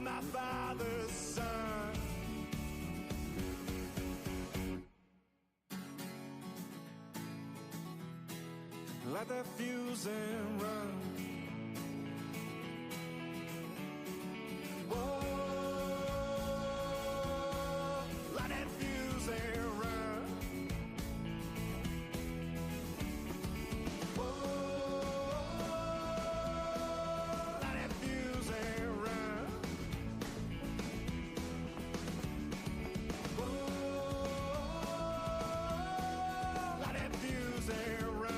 am my father's son. Light that fuse and run. Whoa, light that fuse and run. Whoa, light that fuse and run. Whoa, light that fuse and run.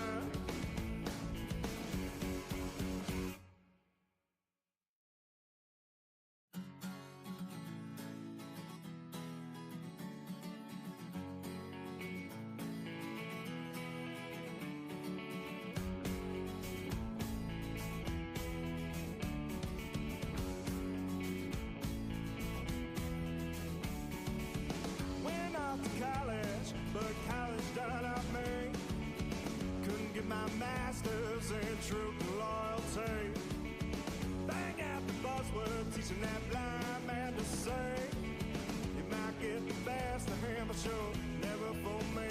Went off to college, but college done up me. Couldn't get my master's in truth and loyalty. Bang out the buzzword, teaching that blind man to say. You might get the best of him, but you'll never fool me.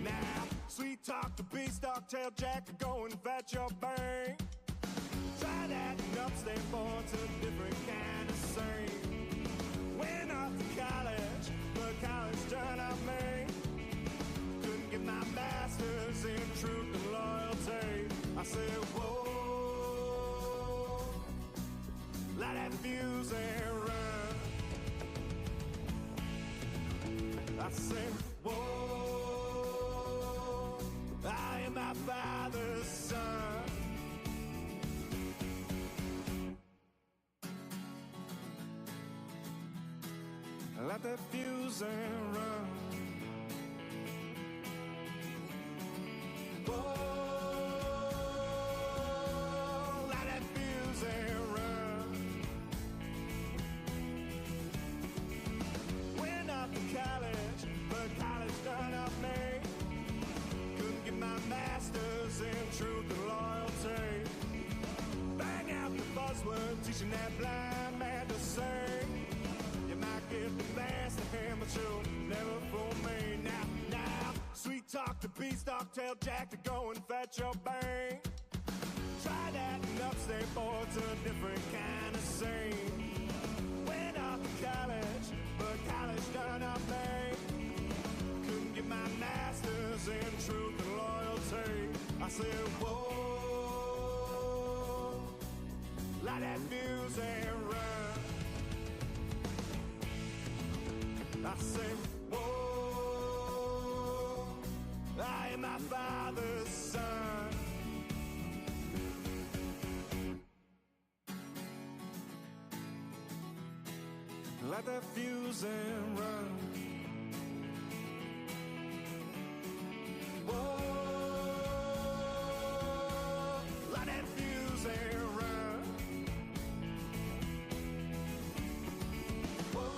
Now, sweet talk to beanstalk, tail jack to go and fetch your bang. Try that and upstate boy to a different kind of scene. Went off to college, but college done up me. Couldn't get my master's in truth and loyalty. I said, whoa, light that fuse and run. I said, whoa, I am my father's son. Light that fuse and run. Whoa, light that fuse and run. Went off to college, but college done up me. Couldn't get my master's in truth and loyalty. Bang out the buzzword, teaching that blind man to say. You might get the best of him, but you'll never fool me. Now, sweet talk to beanstalk, tail jack to go and fetch your bang. Try that and upstate boy to a different kind of scene. Went off to college, but college done up me. Couldn't get my master's in truth and loyalty. I said, whoa, light that fuse and run. I say, whoa, I am my father's son. Light that fuse and run. Whoa, light that fuse and run. Whoa,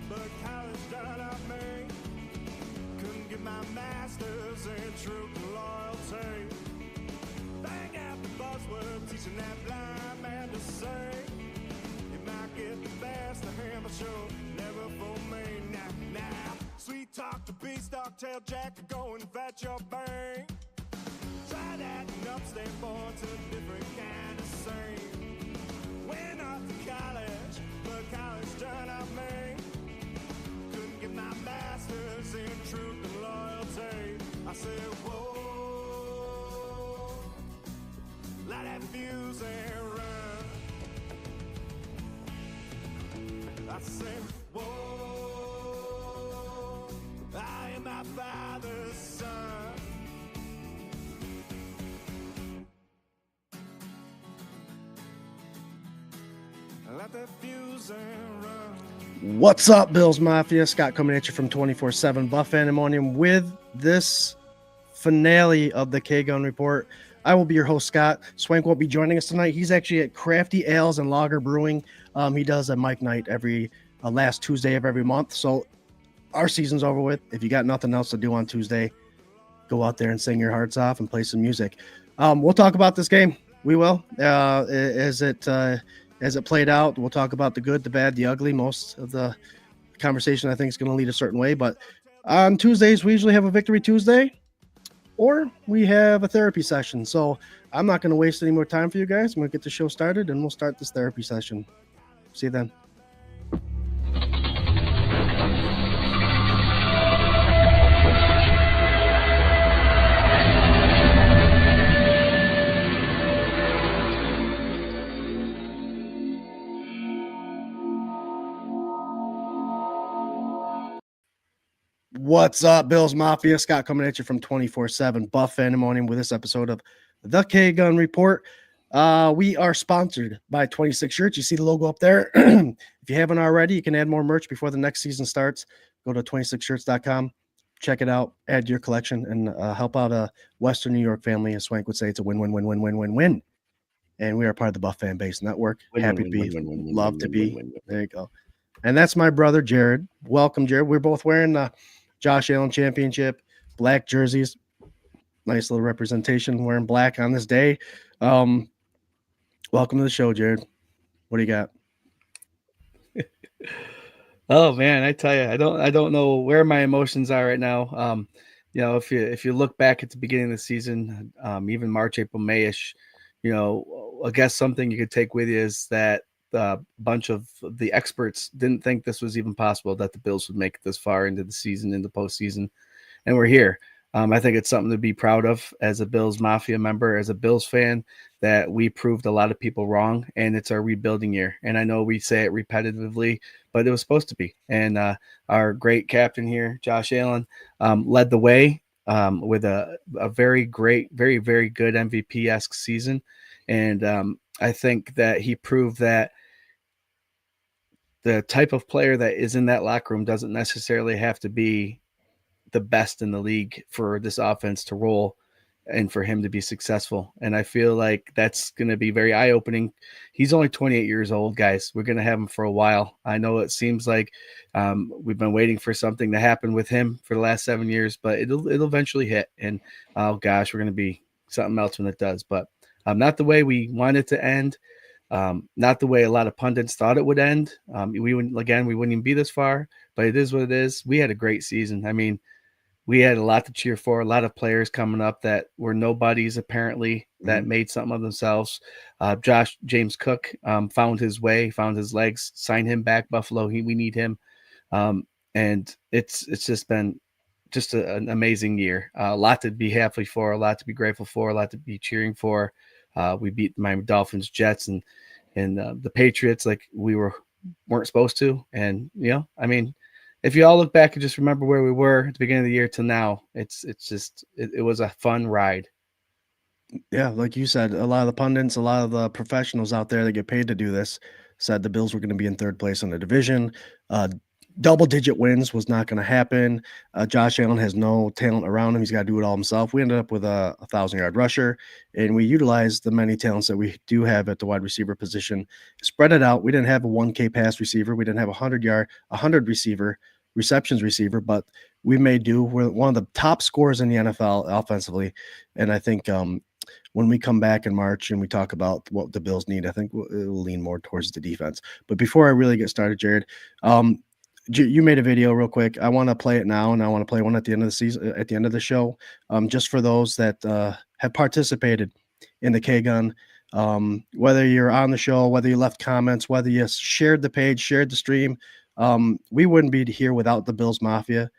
but college done up me. Couldn't get my master's in truth and loyalty. Bang out the buzzword, teaching that blind man to say. You might get the best of him, but you'll never fool me. Now, sweet talk to beanstalk, tail jack to go and fetch your bang. Try that and upstate boy to a different kind of scene. Went off to college, but college done up me. Couldn't get my master's in truth and loyalty. I said, whoa, light that fuse and run. I said, whoa, I am my father's son. Let the fusing run. What's up, Bills Mafia? Scott coming at you from 24/7 Buff Pandemonium with this finale of the K-Gun Report. I will be your host, Scott. Swank won't be joining us tonight. He's actually at Crafty Ales and Lager Brewing. He does a mic night every last Tuesday of every month. So our season's over with. If you got nothing else to do on Tuesday, go out there and sing your hearts off and play some music. We'll talk about this game. We will. As it played out, we'll talk about the good, the bad, the ugly. Most of the conversation, I think, is going to lead a certain way. But on Tuesdays, we usually have a Victory Tuesday, or we have a therapy session. So I'm not going to waste any more time for you guys. I'm going to get the show started, and we'll start this therapy session. See you then. What's up, Bills Mafia? Scott coming at you from 24/7 Buff Pandemonium with this episode of the K-Gun Report. We are sponsored by 26 Shirts. You see the logo up there. If you haven't already, you can add more merch before the next season starts. Go to 26shirts.com, check it out, add your collection, and help out a Western New York family. As Swank would say, it's a win-win-win-win-win-win-win. And we are part of the Buff Fan Base Network. Happy to be, love to be. There you go. And that's my brother, Jarrod. Welcome, Jarrod. We're both wearing the Josh Allen Championship black jerseys. Nice little representation wearing black on this day. Welcome to the show, Jarrod. What do you got? Oh man, I tell you, I don't know where my emotions are right now. If you look back at the beginning of the season, even March, April, Mayish, I guess something you could take with you is that a bunch of the experts didn't think this was even possible, that the Bills would make it this far into the season, in the postseason, and we're here. I think it's something to be proud of as a Bills Mafia member, as a Bills fan, that we proved a lot of people wrong, and it's our rebuilding year. And I know we say it repetitively, but it was supposed to be. And our great captain here, Josh Allen, led the way with a very great, very, very good MVP-esque season. And I think that he proved that the type of player that is in that locker room doesn't necessarily have to be the best in the league for this offense to roll and for him to be successful. And I feel like that's going to be very eye-opening. He's only 28 years old, guys. We're going to have him for a while. I know it seems like we've been waiting for something to happen with him for the last 7 years, but it'll eventually hit. And oh gosh, we're going to be something else when it does, but not the way we want it to end. Not the way a lot of pundits thought it would end. We wouldn't even be this far, but it is what it is. We had a great season. I mean, we had a lot to cheer for, a lot of players coming up that were nobodies apparently, that made something of themselves. James Cook found his way, found his legs, sign him back, Buffalo. We need him. And it's just been just an amazing year. A lot to be happy for, a lot to be grateful for, a lot to be cheering for. We beat Miami Dolphins, Jets, and the Patriots like we weren't supposed to. And I mean, if you all look back and just remember where we were at the beginning of the year to now, it was a fun ride. Yeah, like you said, a lot of the pundits, a lot of the professionals out there that get paid to do this said the Bills were going to be in third place in the division. Double-digit wins was not going to happen. Josh Allen has no talent around him. He's got to do it all himself. We ended up with a 1,000-yard rusher, and we utilized the many talents that we do have at the wide receiver position. Spread it out. We didn't have a 1K pass receiver. We didn't have a 100 receptions receiver, but we made do. We're one of the top scorers in the NFL offensively, and I think when we come back in March and we talk about what the Bills need, I think it will lean more towards the defense. But before I really get started, Jarrod, you made a video real quick. I want to play it now, and I want to play one at the end of the season, at the end of the show, just for those that have participated in the K-Gun. Whether you're on the show, whether you left comments, whether you shared the page, shared the stream, we wouldn't be here without the Bills Mafia,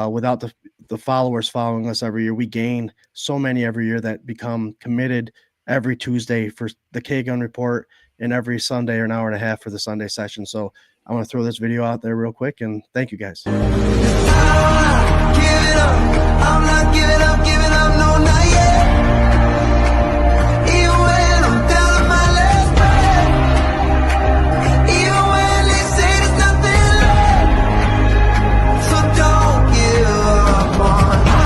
without the followers following us every year. We gain so many every year that become committed every Tuesday for the K-Gun Report and every Sunday or an hour and a half for the Sunday session. So I want to throw this video out there real quick, and thank you guys. Give it up, I'm not giving up, no, not yet. Even when I'm down on my last breath, even when they say there's nothing left. So don't give up on me.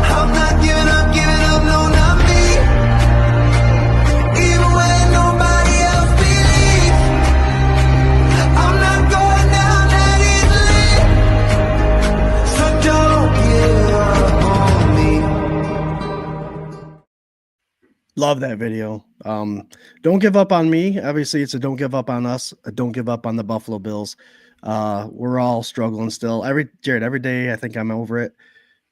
I'm not giving up, no, not me. Even when nobody else believes, I'm not going down that easily. So don't give up on me. Love that video. Don't give up on me. Obviously, it's a don't give up on us. A don't give up on the Buffalo Bills. We're all struggling still. Jarrod, every day I think I'm over it.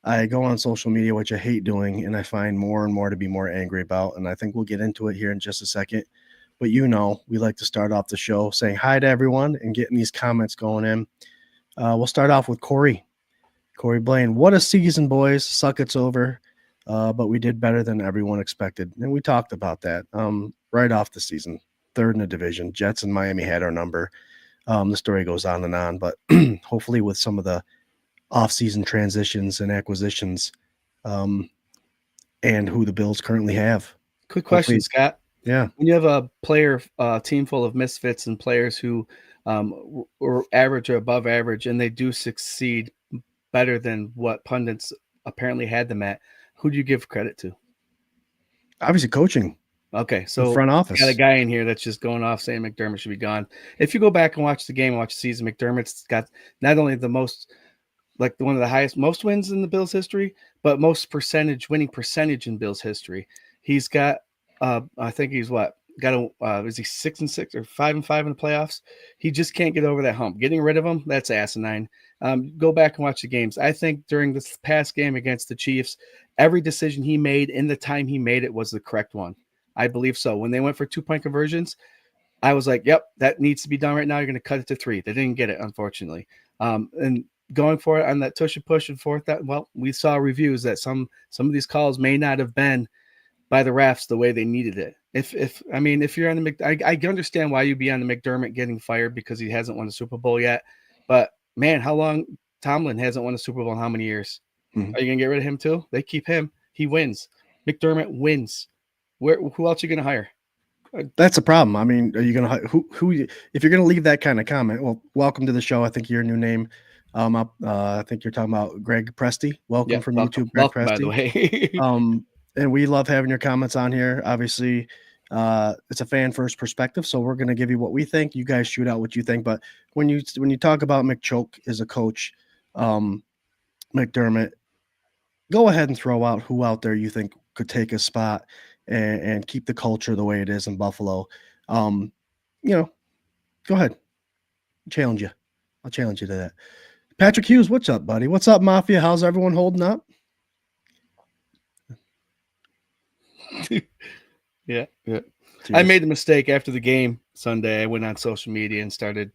I go on social media, which I hate doing, and I find more and more to be more angry about. And I think we'll get into it here in just a second. But we like to start off the show saying hi to everyone and getting these comments going in. We'll start off with Corey Blaine. What a season, boys. Suck, it's over. But we did better than everyone expected. And we talked about that right off the season. Third in the division. Jets and Miami had our number. The story goes on and on. But hopefully with some of the off-season transitions and acquisitions and who the Bills currently have. Quick question, Scott. Yeah. When you have a team full of misfits and players who were average or above average, and they do succeed better than what pundits apparently had them at, who do you give credit to? Obviously coaching. Okay, so front office. Got a guy in here that's just going off saying McDermott should be gone. If you go back and watch the game, watch the season, McDermott's got not only the most, like one of the most wins in the Bills history, but most winning percentage in Bills history. He's got, I think he's is he 6-6 or 5-5 in the playoffs? He just can't get over that hump. Getting rid of him, that's asinine. Go back and watch the games. I think during this past game against the Chiefs, every decision he made in the time he made it was the correct one. I believe so. When they went for 2-point conversions, I was like, yep, that needs to be done right now. You're going to cut it to 3. They didn't get it, unfortunately. And going for it on that tush and push and forth, we saw reviews that some of these calls may not have been by the refs the way they needed it. If you're on the I understand why you'd be on the McDermott getting fired because he hasn't won a Super Bowl yet. But man, how long Tomlin hasn't won a Super Bowl in how many years? Mm-hmm. Are you gonna get rid of him too? They keep him. He wins. McDermott wins. Who else are you gonna hire? That's a problem. I mean, are you gonna who if you're gonna leave that kind of comment? Well, welcome to the show. I think your new name. I think you're talking about Greg Presty. Welcome from YouTube, Greg Presty. By the way. And we love having your comments on here. Obviously, it's a fan first perspective, so we're going to give you what we think. You guys shoot out what you think. But when you talk about McChoke as a coach, McDermott, go ahead and throw out who out there you think could take a spot and keep the culture the way it is in Buffalo. Go ahead, I'll challenge you to that. Patrick Hughes, what's up, buddy? What's up, Mafia? How's everyone holding up? Yeah. Cheers. I made the mistake after the game Sunday. I went on social media and started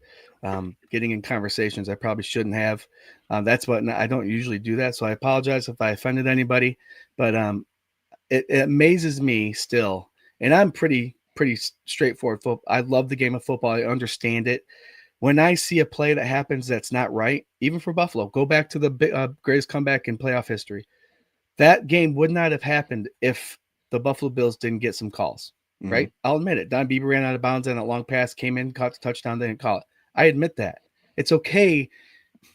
getting in conversations I probably shouldn't have. I don't usually do that, so I apologize if I offended anybody. But it amazes me still, and I'm pretty straightforward. I love the game of football. I understand it. When I see a play that happens that's not right, even for Buffalo, go back to the greatest comeback in playoff history. That game would not have happened if the Buffalo Bills didn't get some calls, right? I'll admit it. Don Beebe ran out of bounds and a long pass came in, caught the touchdown, they didn't call it. I admit that. It's okay.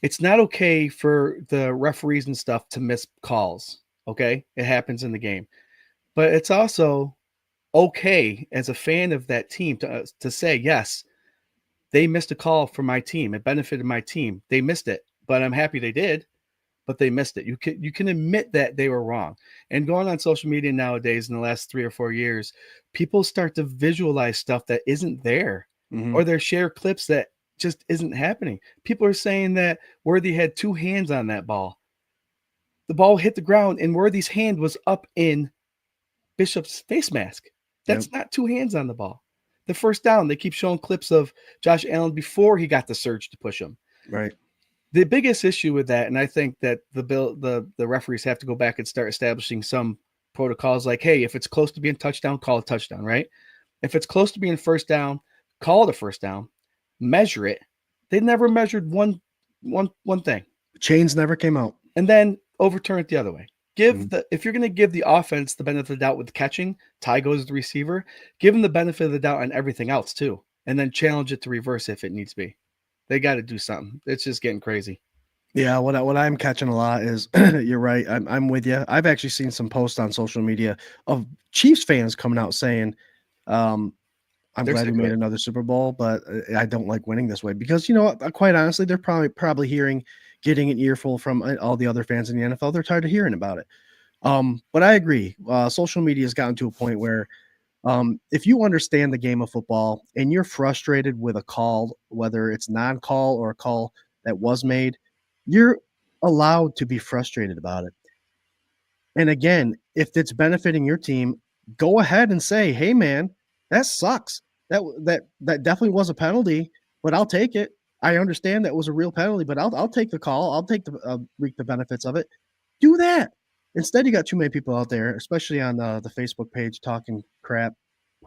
It's not okay for the referees and stuff to miss calls, okay? It happens in the game. But it's also okay as a fan of that team to say, yes, they missed a call for my team. It benefited my team. They missed it, but I'm happy they did. But they missed it. You can admit that they were wrong. And going on social media nowadays in the last 3 or 4 years, people start to visualize stuff that isn't there, or they share clips that just isn't happening. People are saying that Worthy had 2 hands on that ball. The ball hit the ground and Worthy's hand was up in Bishop's face mask. That's not 2 hands on the ball. The first down, they keep showing clips of Josh Allen before he got the surge to push him. Right. The biggest issue with that, and I think that the referees have to go back and start establishing some protocols like, hey, if it's close to being touchdown, call a touchdown, right? If it's close to being first down, call it a first down, measure it. They never measured one thing. Chains never came out. And then overturn it the other way. Mhm. If you're going to give the offense the benefit of the doubt with catching, Ty goes to the receiver, give them the benefit of the doubt on everything else too, and then challenge it to reverse if it needs to be. They got to do something. It's just getting crazy. Yeah, what I'm catching a lot is you're right. I'm with you. I've actually seen some posts on social media of Chiefs fans coming out saying, I'm They're glad sick we of made it. another Super Bowl, but I don't like winning this way because, you know, quite honestly, they're probably getting an earful from all the other fans in the NFL. They're tired of hearing about it. But I agree. Social media has gotten to a point where if you understand the game of football and you're frustrated with a call, whether it's non-call or a call that was made, you're allowed to be frustrated about it. And again, if it's benefiting your team, go ahead and say, "Hey, man, that sucks. That definitely was a penalty, but I'll take it. I understand that was a real penalty, but I'll take the call. I'll take the reap the benefits of it." Do that. Instead, you got too many people out there, especially on the Facebook page, talking crap,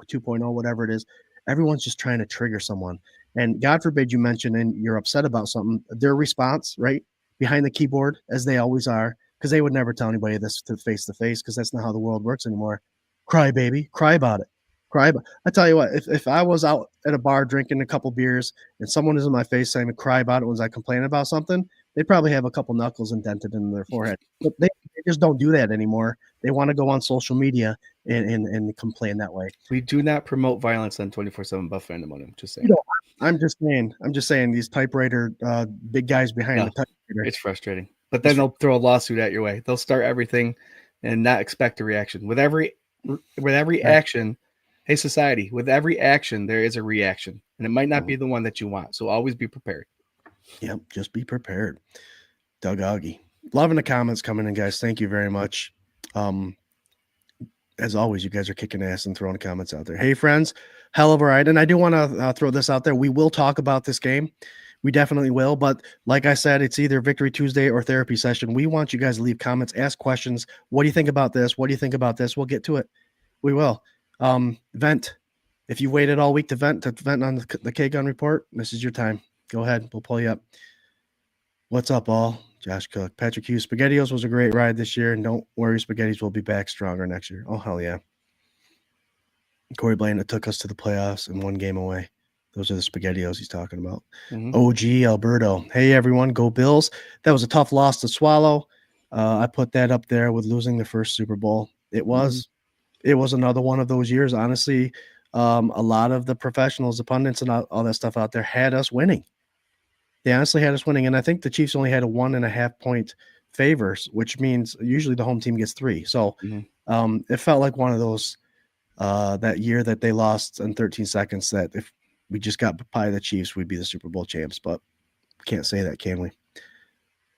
2.0, whatever it is. Everyone's just trying to trigger someone. And God forbid you mention and you're upset about something. Their response, right, behind the keyboard, as they always are, because they would never tell anybody this to face, because that's not how the world works anymore. Cry, baby. Cry about it. I tell you what, if I was out at a bar drinking a couple beers and someone is in my face saying to cry about it when I complain about something, they'd probably have a couple knuckles indented in their forehead. But they just don't do that anymore. They want to go on social media and complain that way. We do not promote violence on 24/7 Buff Fandom. Just saying. You know, I'm just saying these typewriter big guys behind the typewriter. It's frustrating. But then they'll throw a lawsuit at your way. They'll start everything and not expect a reaction. With every action, hey society, with every action there is a reaction, and it might not be the one that you want. So always be prepared. Yep, just be prepared. Doug Augie. Loving the comments coming in, guys. Thank you very much. As always, you guys are kicking ass and throwing comments out there. Hey, friends, hell of a ride. And I do want to throw this out there. We will talk about this game. We definitely will. But like I said, it's either Victory Tuesday or therapy session. We want you guys to leave comments, ask questions. What do you think about this? What do you think about this? We'll get to it. We will. Vent. If you waited all week to vent on the K-Gun report, this is your time. Go ahead. We'll pull you up. What's up, all? Josh Cook. Patrick Hughes. SpaghettiOs was a great ride this year, and don't worry, Spaghetti's will be back stronger next year. Oh, hell yeah. Corey Blaine, it took us to the playoffs and 1 game away. Those are the SpaghettiOs he's talking about. OG Alberto. Hey, everyone. Go Bills. That was a tough loss to swallow. I put that up there with losing the first Super Bowl. It was another one of those years. Honestly, a lot of the professionals, the pundits, and all that stuff out there had us winning. They honestly had us winning, and I think the Chiefs only had a 1.5 point favors, which means usually the home team gets 3. So it felt like one of those that year that they lost in 13 seconds that if we just got by the Chiefs, we'd be the Super Bowl champs, but we can't say that, can we?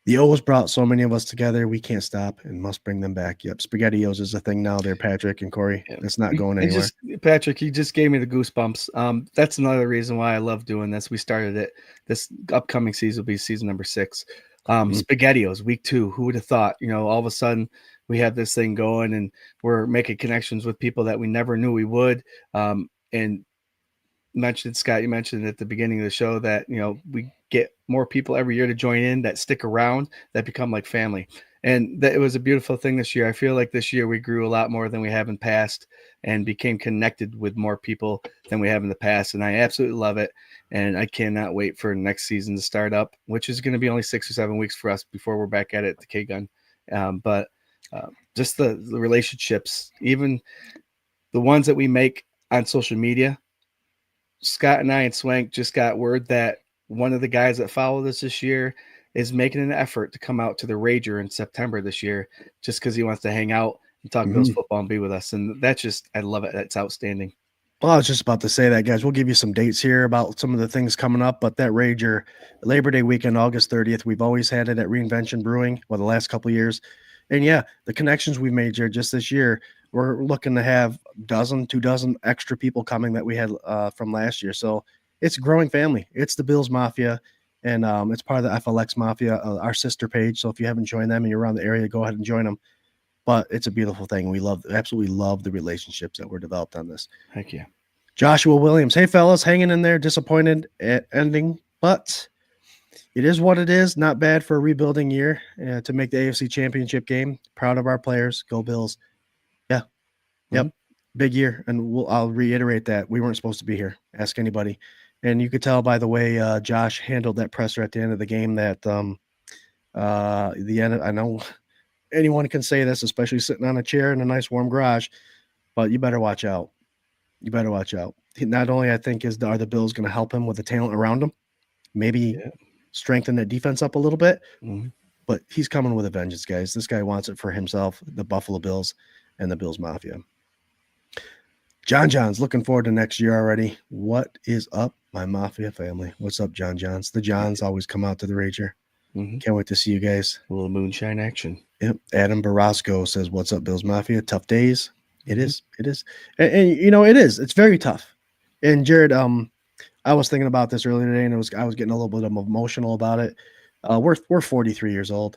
The O's brought so many of us together. We can't stop and must bring them back. Yep. SpaghettiOs is a thing now there, Patrick and Corey. It's not going anywhere. Patrick, you just gave me the goosebumps. That's another reason why I love doing this. We started it. This upcoming season will be season number 6. SpaghettiOs, week 2. Who would have thought? You know, all of a sudden we have this thing going and we're making connections with people that we never knew we would. And Scott, you mentioned at the beginning of the show that, you know, we get more people every year to join in that stick around, that become like family. And that it was a beautiful thing this year. I feel like this year we grew a lot more than we have in past and became connected with more people than we have in the past. And I absolutely love it. And I cannot wait for next season to start up, which is going to be only 6 or 7 weeks for us before we're back at it, the K-Gun. But just the relationships, even the ones that we make on social media. Scott and I and Swank just got word that one of the guys that followed us this year is making an effort to come out to the Rager in September this year, just because he wants to hang out and talk Bills football and be with us. And that's just, I love it. That's outstanding. Well, I was just about to say that, guys. We'll give you some dates here about some of the things coming up, but that Rager, Labor Day weekend, August 30th, we've always had it at Reinvention Brewing the last couple of years. And yeah, the connections we made here just this year, we're looking to have 2 dozen extra people coming that we had from last year. So it's a growing family. It's the Bills Mafia, and it's part of the FLX Mafia, our sister page. So if you haven't joined them and you're around the area, go ahead and join them. But it's a beautiful thing. We absolutely love the relationships that were developed on this. Thank you. Joshua Williams. Hey, fellas, hanging in there, disappointed at ending, but it is what it is. Not bad for a rebuilding year to make the AFC Championship game. Proud of our players. Go Bills. Yeah. Yep. Big year. And I'll reiterate that. We weren't supposed to be here. Ask anybody. And you could tell by the way Josh handled that presser at the end of the game that the end. I know anyone can say this, especially sitting on a chair in a nice warm garage, but you better watch out. You better watch out. Not only I think are the Bills going to help him with the talent around him, maybe strengthen that defense up a little bit, but he's coming with a vengeance, guys. This guy wants it for himself, the Buffalo Bills, and the Bills Mafia. John's looking forward to next year already. What is up, my Mafia family? What's up, John's? The Johns always come out to the Rager. Can't wait to see you guys. A little moonshine action. Yep. Adam Barasco says, "What's up, Bills Mafia? Tough days." It is. It is. And you know, it is. It's very tough. And Jarrod, I was thinking about this earlier today, and I was getting a little bit emotional about it. We're 43 years old.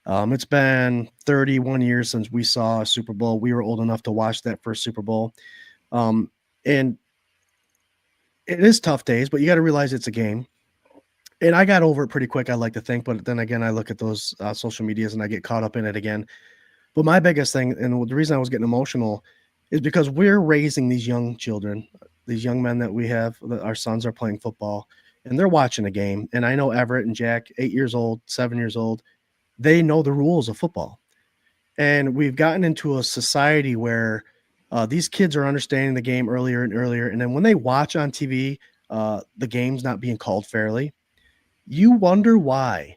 It's been 31 years since we saw a Super Bowl. We were old enough to watch that first Super Bowl. And it is tough days, but you got to realize it's a game. And I got over it pretty quick, I like to think. But then again, I look at those social medias and I get caught up in it again. But my biggest thing, and the reason I was getting emotional, is because we're raising these young children, these young men that we have, our sons are playing football, and they're watching a game. And I know Everett and Jack, 8 years old, 7 years old, they know the rules of football. And we've gotten into a society where these kids are understanding the game earlier and earlier. And then when they watch on TV, the game's not being called fairly, you wonder why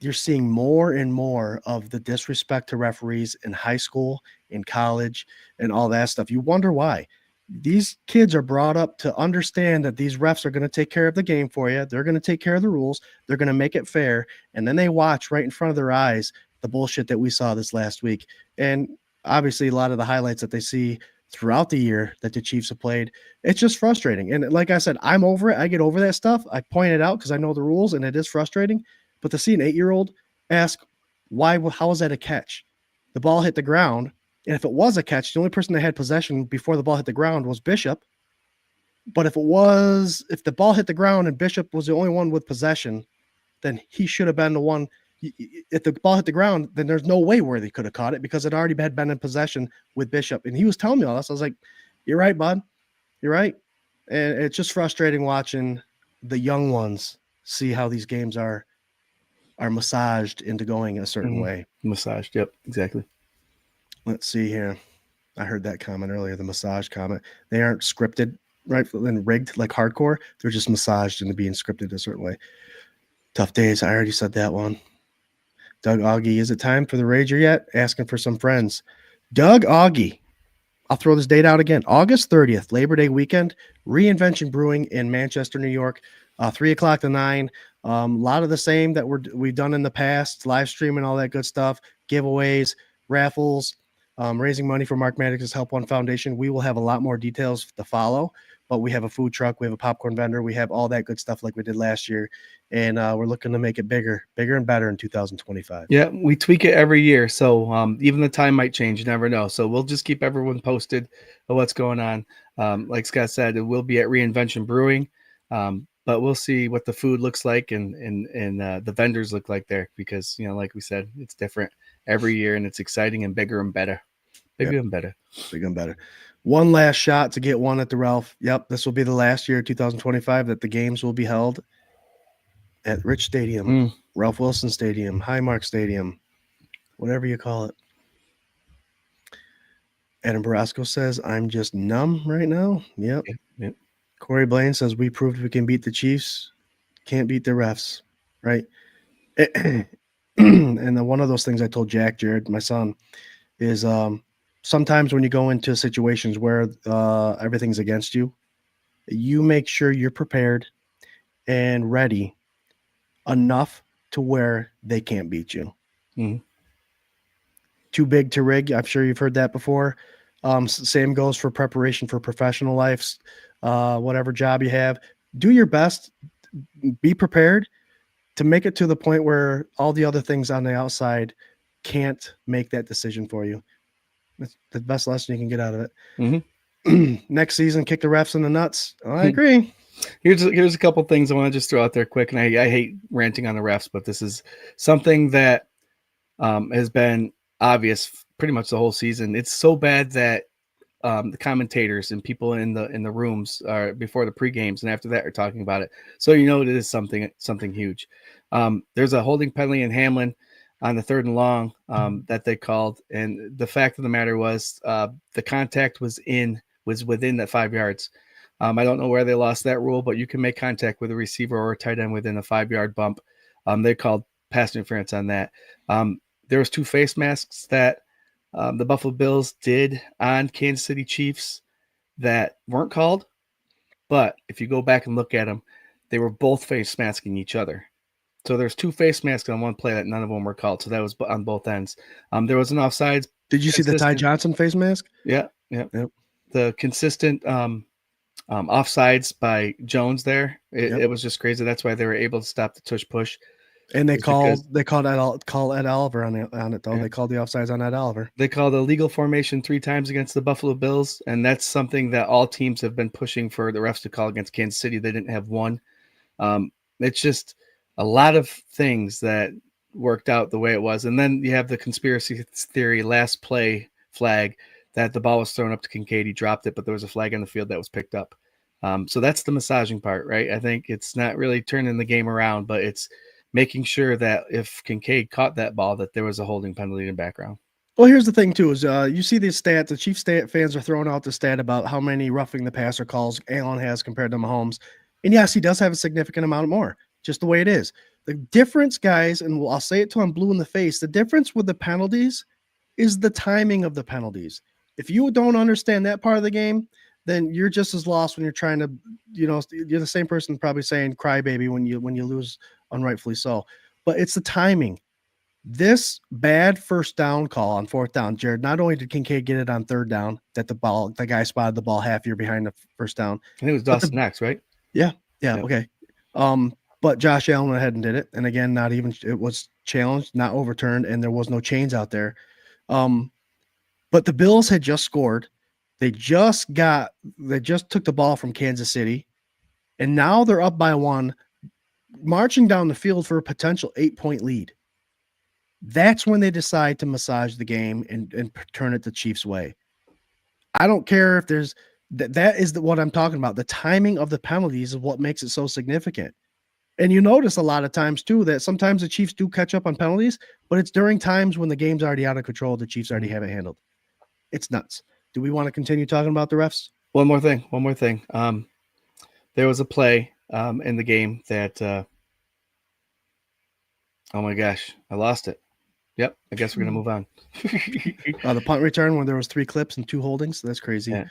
you're seeing more and more of the disrespect to referees in high school, in college, and all that stuff. You wonder why. These kids are brought up to understand that these refs are going to take care of the game for you. They're going to take care of the rules. They're going to make it fair. And then they watch right in front of their eyes the bullshit that we saw this last week. And obviously a lot of the highlights that they see throughout the year that the Chiefs have played, it's just frustrating. And like I said, I'm over it. I get over that stuff. I point it out because I know the rules and it is frustrating. But to see an 8-year-old ask, how was that a catch? The ball hit the ground. And if it was a catch, the only person that had possession before the ball hit the ground was Bishop. But if the ball hit the ground and Bishop was the only one with possession, then he should have been the one. If the ball hit the ground, then there's no way where they could have caught it because it already had been in possession with Bishop. And he was telling me all this. I was like, you're right, bud. You're right. And it's just frustrating watching the young ones see how these games are massaged into going a certain way. Massaged. Yep, exactly. Let's see here. I heard that comment earlier, the massage comment. They aren't scripted, right? And rigged like hardcore. They're just massaged into being scripted a certain way. Tough days. I already said that one. Doug Augie, is it time for the Rager yet? Asking for some friends. Doug Augie. I'll throw this date out again. August 30th, Labor Day weekend, Reinvention Brewing in Manchester, New York, 3 o'clock to 9. A lot of the same that we've done in the past, live streaming, all that good stuff, giveaways, raffles, raising money for Mark Maddox's Help One Foundation. We will have a lot more details to follow, but we have a food truck, we have a popcorn vendor, we have all that good stuff like we did last year, and we're looking to make it bigger and better in 2025. Yeah, we tweak it every year, so even the time might change. You never know. So we'll just keep everyone posted of what's going on. Like Scott said, it will be at Reinvention Brewing, but we'll see what the food looks like and the vendors look like there because, like we said, it's different every year and it's exciting and bigger and better. Bigger and better. Bigger and better. One last shot to get one at the Ralph. Yep, this will be the last year, 2025, that the games will be held at Rich Stadium, Ralph Wilson Stadium, Highmark Stadium, whatever you call it. Adam Barasco says, I'm just numb right now. Yep. Yep. Corey Blaine says, we proved we can beat the Chiefs, can't beat the refs, right? And then one of those things I told Jarrod, my son, is sometimes when you go into situations where everything's against you, you make sure you're prepared and ready enough to where they can't beat you. Too big to rig. I'm sure you've heard that before. Same goes for preparation for professional lives, whatever job you have. Do your best. Be prepared to make it to the point where all the other things on the outside can't make that decision for you. That's the best lesson you can get out of it. Next season, kick the refs in the nuts. I agree. Here's a couple things I want to just throw out there quick, and I hate ranting on the refs, but this is something that has been obvious pretty much the whole season. It's so bad that the commentators and people in the rooms before the pre-games and after that are talking about it. So it is something huge. There's a holding penalty in Hamlin on the 3rd and long that they called, and the fact of the matter was the contact was within that 5 yards. I don't know where they lost that rule, but you can make contact with a receiver or a tight end within a 5-yard bump. They called pass interference on that. There was 2 face masks that the Buffalo Bills did on Kansas City Chiefs that weren't called. But if you go back and look at them, they were both face masking each other. So there's 2 face masks on one play that none of them were called. So that was on both ends. There was an offsides. Did you see the Ty Johnson face mask? Yeah. Yep. The consistent offsides by Jones there. It was just crazy. That's why they were able to stop the tush push. And they called Ed Oliver on it though. Yeah. They called the offsides on Ed Oliver. They called a legal formation 3 times against the Buffalo Bills, and that's something that all teams have been pushing for the refs to call against Kansas City. They didn't have one. It's just a lot of things that worked out the way it was. And then you have the conspiracy theory last play flag that the ball was thrown up to Kincaid. He dropped it, but there was a flag on the field that was picked up. So that's the massaging part, right? I think it's not really turning the game around, but it's making sure that if Kincaid caught that ball, that there was a holding penalty in the background. Well, here's the thing too, is you see these stats, the Chiefs fans are throwing out the stat about how many roughing the passer calls Allen has compared to Mahomes. And yes, he does have a significant amount more, just the way it is. The difference, guys, and I'll say it till I'm blue in the face, the difference with the penalties is the timing of the penalties. If you don't understand that part of the game, then you're just as lost when you're trying to, you're the same person probably saying crybaby when you lose unrightfully so. But it's the timing. This bad first down call on 4th down, Jarrod, not only did Kincaid get it on 3rd down, that the guy spotted the ball half year behind the first down. I think it was Dawson Knox, right? Yeah. Okay. But Josh Allen went ahead and did it. And again, it was challenged, not overturned, and there was no chains out there. But the Bills had just scored. They just took the ball from Kansas City, and now they're up by 1, marching down the field for a potential 8-point lead. That's when they decide to massage the game and turn it the Chiefs' way. I don't care if there's that is what I'm talking about. The timing of the penalties is what makes it so significant. And you notice a lot of times too that sometimes the Chiefs do catch up on penalties, but it's during times when the game's already out of control. The Chiefs already have it handled. It's nuts. Do we want to continue talking about the refs? One more thing. There was a play in the game that oh my gosh, I lost it. Yep, I guess we're gonna move on. The punt return when there was 3 clips and 2 holdings. That's crazy. Yeah.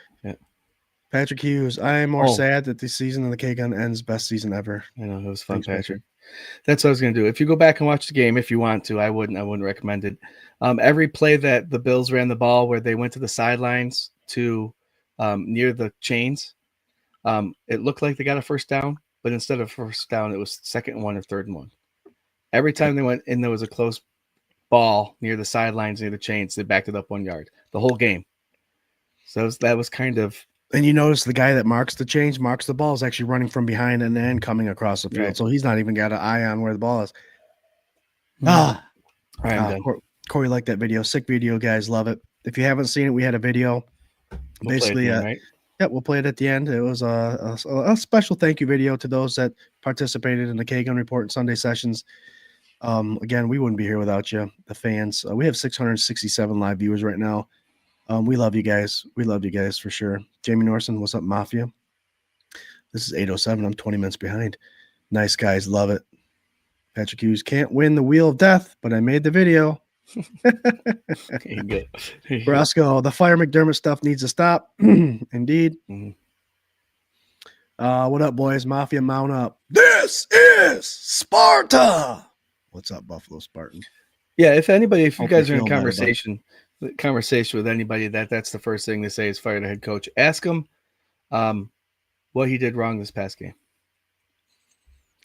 Patrick Hughes. I am more sad that the season of the K-Gun ends. Best season ever. I know, it was fun. Thanks, Patrick. That's what I was gonna do. If you go back and watch the game, if you want to, I wouldn't recommend it. Every play that the Bills ran the ball where they went to the sidelines to near the chains, it looked like they got a first down, but instead of first down, it was 2nd and 1 or 3rd and 1. Every time they went and there was a close ball near the sidelines, near the chains, they backed it up 1 yard the whole game. So that was kind of. And you notice the guy that marks the ball is actually running from behind and then coming across the field. Right. So he's not even got an eye on where the ball is. Corey liked that video. Sick video, guys. Love it. If you haven't seen it, we had a video. We'll play it at the end. It was a special thank you video to those that participated in the K-Gun Report and Sunday sessions. Again, we wouldn't be here without you, the fans. We have 667 live viewers right now. We love you guys. We love you guys for sure. Jamie Norson, what's up, Mafia? This is 8:07. I'm 20 minutes behind. Nice guys. Love it. Patrick Hughes can't win the Wheel of Death, but I made the video. Brasco, the Fire McDermott stuff needs to stop. Indeed. Mm-hmm. What up, boys? Mafia, mount up. This is Sparta. What's up, Buffalo Spartan? Yeah, if you guys are in conversation with anybody, that's the first thing they say is fire the head coach. Ask him what he did wrong this past game.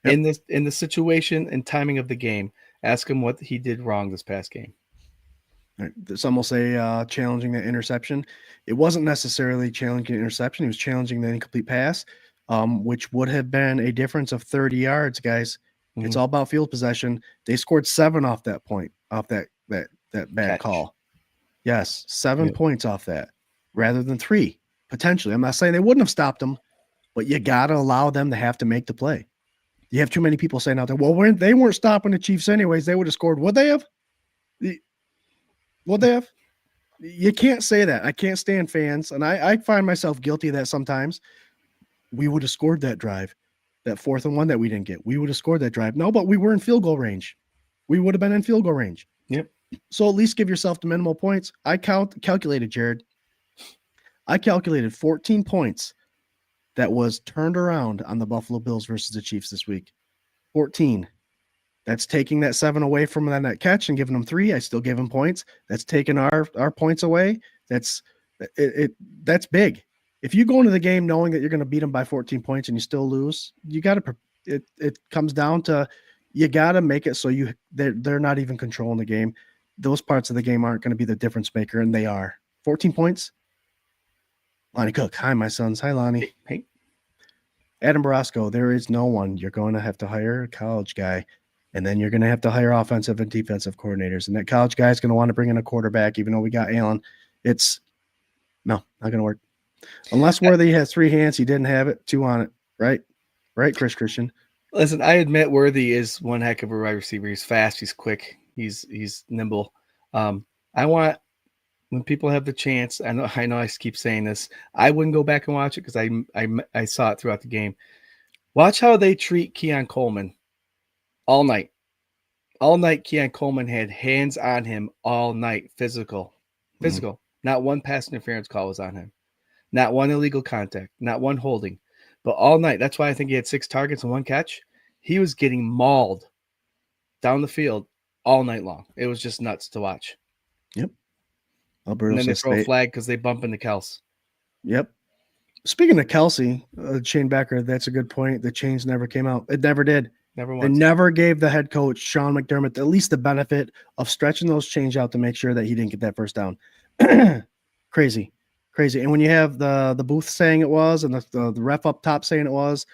Yep. In the situation and timing of the game, ask him what he did wrong this past game. Right. Some will say challenging the interception. It wasn't necessarily challenging the interception. He was challenging the incomplete pass. which would have been a difference of 30 yards, guys. It's Mhm. all about field possession. They scored 7 off that point, off that bad Catch. call. Yes, 7 Yep. points off that rather than 3, potentially. I'm not saying they wouldn't have stopped them, but you got to allow them to have to make the play. You have too many people saying out there, well, they weren't stopping the Chiefs anyways. They would have scored. Would they have? Would they have? You can't say that. I can't stand fans, and I find myself guilty of that sometimes. We would have scored that drive, that 4th and 1 that we didn't get. We would have scored that drive. No, but we were in field goal range. We would have been in field goal range. Yep. So at least give yourself the minimal points. I calculated, Jarrod. I calculated 14 points that was turned around on the Buffalo Bills versus the Chiefs this week. 14. That's taking that 7 away from them that catch and giving them 3. I still give them points. That's taking our points away. That's big. If you go into the game knowing that you're going to beat them by 14 points and you still lose, you got to. It comes down to you got to make it so they're not even controlling the game. Those parts of the game aren't going to be the difference maker, and they are. 14 points. Lonnie Cook. Hi, my sons. Hi, Lonnie. Hey. Adam Borasco. There is no one. You're going to have to hire a college guy. And then you're going to have to hire offensive and defensive coordinators. And that college guy is going to want to bring in a quarterback, even though we got Allen. It's not going to work. Unless Worthy has 3 hands, he didn't have it, 2 on it. Right? Right, Christian? Listen, I admit Worthy is one heck of a wide receiver. He's fast. He's quick. He's nimble. I want, when people have the chance, I know I keep saying this, I wouldn't go back and watch it because I saw it throughout the game. Watch how they treat Keon Coleman. All night. All night, Keon Coleman had hands on him all night. Physical. Not one pass interference call was on him. Not one illegal contact. Not one holding. But all night. That's why I think he had 6 targets and 1 catch. He was getting mauled down the field all night long. It was just nuts to watch. Yep. Alberto and then they throw a flag because they bump into Kels. Yep. Speaking of Kelsey, Shane Becker, that's a good point. The change never came out. It never did. Never once. They never gave the head coach, Sean McDermott, at least the benefit of stretching those change out to make sure that he didn't get that first down. Crazy. And when you have the booth saying it was and the ref up top saying it was,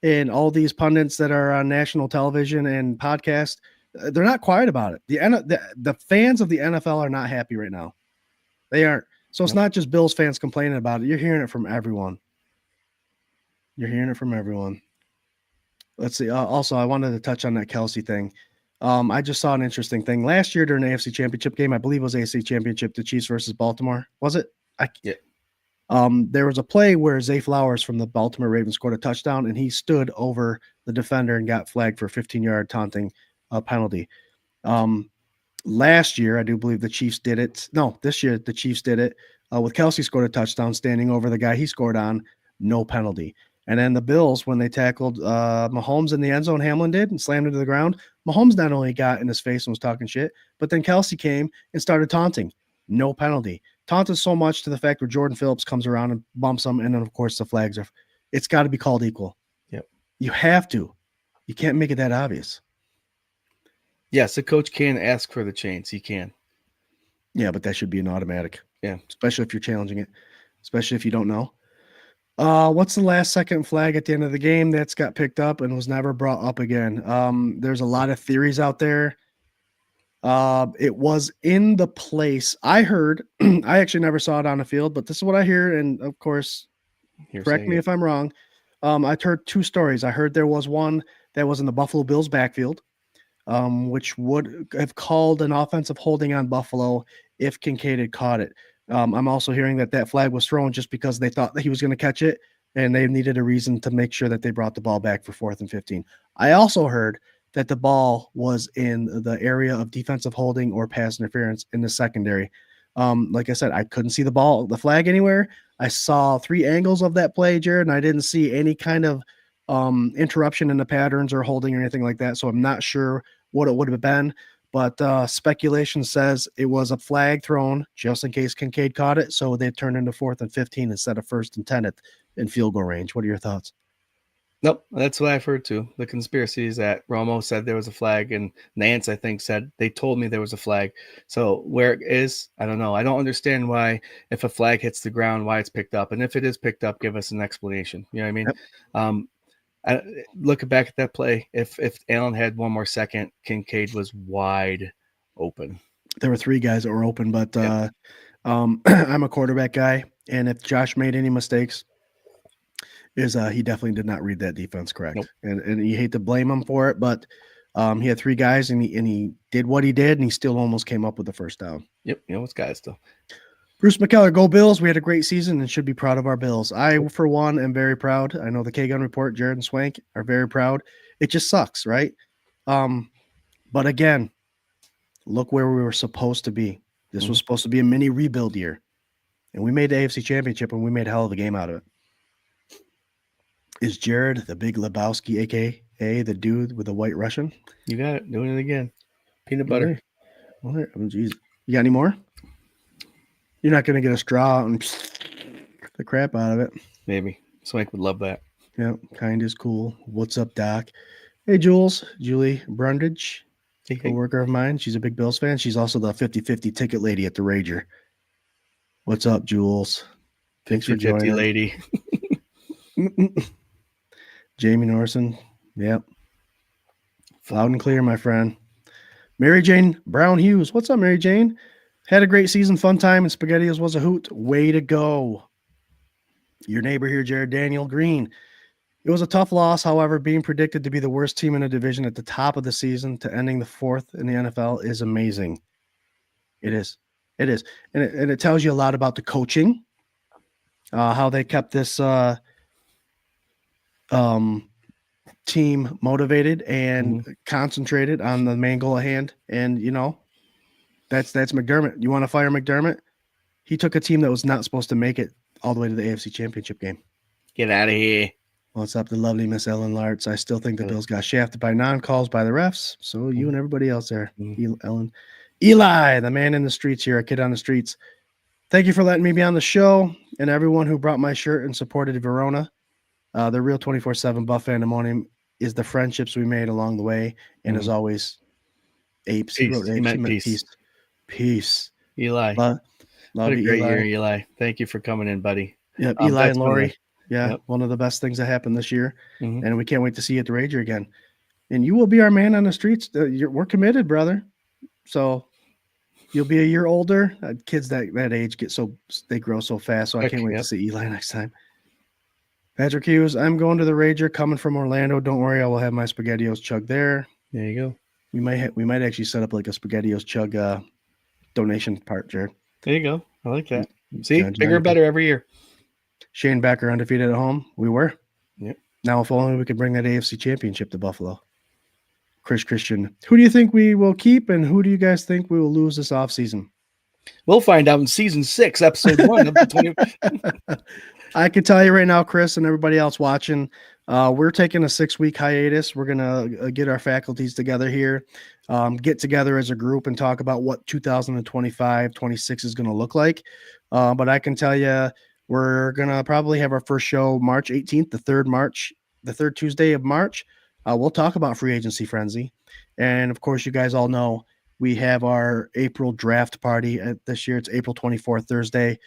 and all these pundits that are on national television and podcast, they're not quiet about it. The fans of the NFL are not happy right now. They aren't. So it's not just Bills fans complaining about it. You're hearing it from everyone. Let's see. Also, I wanted to touch on that Kelsey thing. I just saw an interesting thing. Last year during the AFC Championship game, I believe it was AFC Championship, the Chiefs versus Baltimore. Was it? Yeah. There was a play where Zay Flowers from the Baltimore Ravens scored a touchdown, and he stood over the defender and got flagged for a 15-yard taunting penalty. Last year, I do believe the Chiefs did it. No, this year the Chiefs did it with Kelsey scored a touchdown standing over the guy he scored on, no penalty. And then the Bills, when they tackled Mahomes in the end zone, Hamlin did, and slammed him to the ground. Mahomes not only got in his face and was talking shit, but then Kelsey came and started taunting. No penalty. Taunted so much to the fact where Jordan Phillips comes around and bumps him, and then, of course, the flags are – it's got to be called equal. Yep. You have to. You can't make it that obvious. Yes, the coach can ask for the chains. He can. Yeah, but that should be an automatic. Yeah. Especially if you're challenging it, especially if you don't know. What's the last second flag at the end of the game that's got picked up and was never brought up again? There's a lot of theories out there. It was in the place I heard. I actually never saw it on the field, but this is what I hear. And of course, correct me if I'm wrong. I've heard 2 stories. I heard there was one that was in the Buffalo Bills backfield, which would have called an offensive holding on Buffalo if Kincaid had caught it. I'm also hearing that flag was thrown just because they thought that he was going to catch it, and they needed a reason to make sure that they brought the ball back for 4th and 15. I also heard that the ball was in the area of defensive holding or pass interference in the secondary. Like I said, I couldn't see the flag anywhere. I saw 3 angles of that play, Jarrod, and I didn't see any kind of interruption in the patterns or holding or anything like that. So I'm not sure what it would have been. But speculation says it was a flag thrown just in case Kincaid caught it, so they turned into 4th and 15 instead of 1st and 10 in field goal range. What are your thoughts? Nope, that's what I've heard too. The conspiracy is that Romo said there was a flag, and Nance, I think, said they told me there was a flag. So where it is, I don't know. I don't understand why, if a flag hits the ground, why it's picked up, and if it is picked up, give us an explanation. You know what I mean? Yep. Looking back at that play, if Allen had one more second, Kincaid was wide open. There were 3 guys that were open, but Yep. I'm a quarterback guy, and if Josh made any mistakes, he definitely did not read that defense correct. Nope. And you hate to blame him for it, but he had 3 guys, and he did what he did, and he still almost came up with the first down. Yep, you know it's guys still. Bruce McKellar, go Bills. We had a great season and should be proud of our Bills. I, for one, am very proud. I know the K-Gun Report, Jarrod and Swank are very proud. It just sucks, right? But again, look where we were supposed to be. This was supposed to be a mini rebuild year. And we made the AFC Championship, and we made a hell of a game out of it. Is Jarrod the Big Lebowski, a.k.a. the dude with the white Russian? You got it. Doing it again. Peanut butter. All right. Oh, geez. You got any more? You're not going to get a straw and the crap out of it. Maybe. Swank would love that. Yeah, kind is cool. What's up, Doc? Hey, Julie Brundage, Hey. co-worker of mine. She's a big Bills fan. She's also the 50-50 ticket lady at the Rager. What's up, Jules? Thanks for 50-50 joining. lady. Jamie Norson. Yep. Loud and clear, my friend. Mary Jane Brown Hughes. What's up, Mary Jane? Had a great season, fun time, and SpaghettiOs was a hoot. Way to go. Your neighbor here, Jared Daniel Green. It was a tough loss, however, being predicted to be the worst team in the division at the top of the season to ending the 4th in the NFL is amazing. It is. It is. And it tells you a lot about the coaching, how they kept this team motivated and concentrated on the main goal at hand. And, you know, that's McDermott. You want to fire McDermott? He took a team that was not supposed to make it all the way to the AFC Championship game. Get out of here. What's up, the lovely Miss Ellen Lartz? I still think the Bills got shafted by non-calls by the refs. So you and everybody else there, Ellen. Eli, the man in the streets here, a kid on the streets. Thank you for letting me be on the show, and everyone who brought my shirt and supported Verona. The real 24/7 Buff Pandemonium is the friendships we made along the way, and as always, apes. Peace. He wrote apes. He meant peace. Peace. Eli. Love What a you, great Eli. year, Eli. Thank you for coming in, buddy. Yep, Eli that's and one of Lori. the- Yeah, Yep. one of the best things that happened this year, Mhm. and we can't wait to see you at the Rager again. And you will be our man on the streets. We're committed, brother. So you'll be a year older. Kids that age they grow so fast. So I can't wait to see Eli next time. Patrick Hughes, I'm going to the Rager, coming from Orlando. Don't worry, I will have my SpaghettiOs chug there. There you go. We might actually set up like a SpaghettiOs chug donation part, Jared. There you go. I like that. See, John bigger and better every year. Shane Becker undefeated at home. We were. Yep. Now, if only we could bring that AFC Championship to Buffalo. Christian, who do you think we will keep, and who do you guys think we will lose this offseason? We'll find out in season 6, episode 1 of the 20. I can tell you right now, Chris, and everybody else watching, we're taking a 6-week hiatus. We're going to get our faculties together here, get together as a group and talk about what 2025-26 is going to look like. But I can tell you, we're going to probably have our first show March 18th, the third Tuesday of March. We'll talk about free agency frenzy. And of course, you guys all know we have our April draft party this year. It's April 24th, Thursday.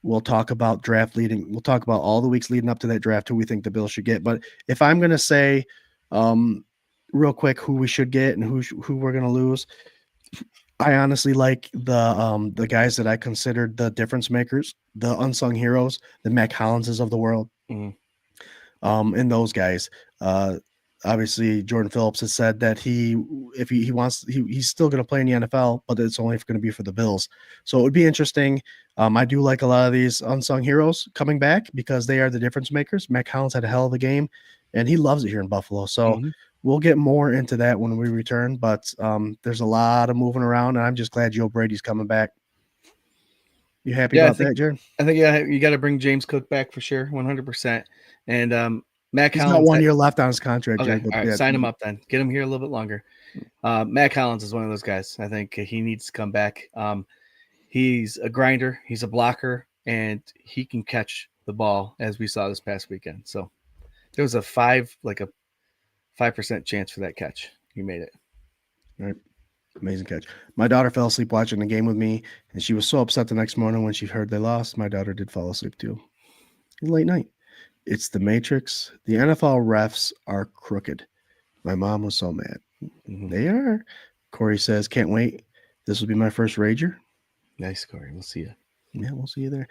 We'll talk about we'll talk about all the weeks leading up to that draft, who we think the Bills should get. But if I'm going to say real quick who we should get and who we're going to lose, I honestly like the guys that I considered the difference makers, the unsung heroes, the Mac Collinses of the world. And those guys, obviously Jordan Phillips has said that if he wants, he's still going to play in the NFL, but it's only going to be for the Bills. So it would be interesting. I do like a lot of these unsung heroes coming back because they are the difference makers. Mac Collins had a hell of a game, and he loves it here in Buffalo. So we'll get more into that when we return. But there's a lot of moving around, and I'm just glad Joe Brady's coming back. You happy about that, Jared? I think you got to bring James Cook back for sure, 100%. And Matt He's Collins got 1 year left on his contract. Okay, Jared, but all right, yeah. sign him up then. Get him here a little bit longer. Matt Collins is one of those guys. I think he needs to come back. He's a grinder. He's a blocker, and he can catch the ball, as we saw this past weekend. So There was a 5% chance for that catch. He made it. Right. Amazing catch. My daughter fell asleep watching the game with me, and she was so upset the next morning when she heard they lost. My daughter did fall asleep too. Late night. It's the Matrix. The NFL refs are crooked. My mom was so mad. Mhm. They are. Corey says, can't wait. This will be my first Rager. Nice, Corey. We'll see you. Yeah, we'll see you there.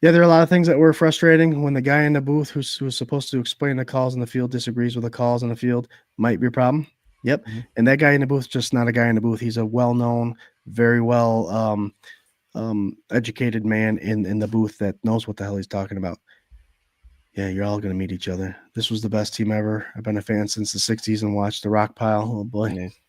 Yeah, there are a lot of things that were frustrating when the guy in the booth who's supposed to explain the calls in the field disagrees with the calls in the field. Might be a problem. Yep. Mhm. And that guy in the booth, just not a guy in the booth. He's a well-known, very well educated man in the booth that knows what the hell he's talking about. Yeah, you're all going to meet each other. This was the best team ever. I've been a fan since the 60s and watched the rock pile. Oh, boy. Nice.